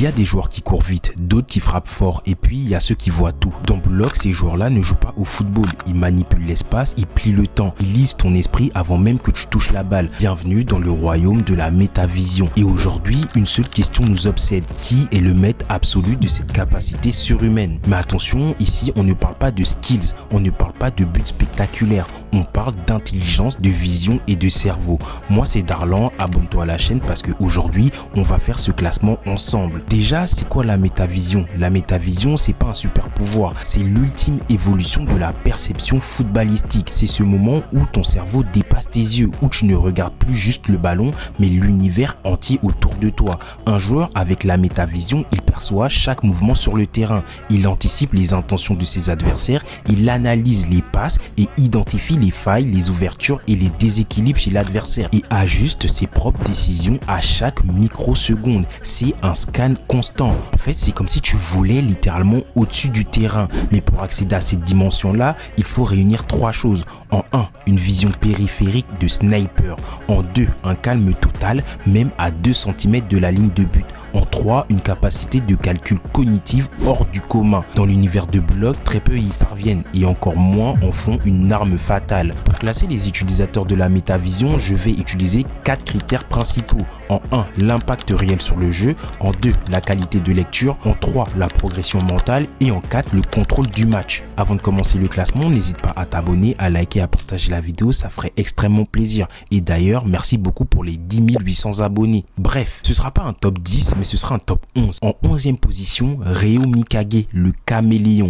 Il y a des joueurs qui courent vite, d'autres qui frappent fort, et puis il y a ceux qui voient tout. Dans Block, ces joueurs-là ne jouent pas au football. Ils manipulent l'espace, ils plient le temps, ils lisent ton esprit avant même que tu touches la balle. Bienvenue dans le royaume de la métavision. Et aujourd'hui, une seule question nous obsède. Qui est le maître absolu de cette capacité surhumaine? Mais attention, ici, on ne parle pas de skills, on ne parle pas de buts spectaculaires. On parle d'intelligence, de vision et de cerveau. Moi, c'est Darlan, abonne-toi à la chaîne parce qu'aujourd'hui, on va faire ce classement ensemble. Déjà, c'est quoi la métavision? La métavision, c'est pas un super pouvoir, c'est l'ultime évolution de la perception footballistique. C'est ce moment où ton cerveau dépasse tes yeux, où tu ne regardes plus juste le ballon, mais l'univers entier autour de toi. Un joueur avec la métavision, il perçoit chaque mouvement sur le terrain. Il anticipe les intentions de ses adversaires, il analyse les passes et identifie les failles, les ouvertures et les déséquilibres chez l'adversaire et ajuste ses propres décisions à chaque microseconde. C'est un scan constant. En fait, c'est comme si tu volais littéralement au-dessus du terrain. Mais pour accéder à cette dimension-là, il faut réunir trois choses. En 1, une vision périphérique de sniper. En 2, un calme total, même à 2 cm de la ligne de but. En 3, une capacité de calcul cognitive hors du commun. Dans l'univers de Block, très peu y parviennent et encore moins en font une arme fatale. Pour classer les utilisateurs de la métavision, je vais utiliser 4 critères principaux. En 1, l'impact réel sur le jeu. En 2, la qualité de lecture. En 3, la progression mentale. Et en 4, le contrôle du match. Avant de commencer le classement, n'hésite pas à t'abonner, à liker, à partager la vidéo, ça ferait extrêmement plaisir. Et d'ailleurs, merci beaucoup pour les 10 800 abonnés. Bref, ce sera pas un top 10, mais ce sera un top 11. En 11e position, Reo Mikage, le caméléon.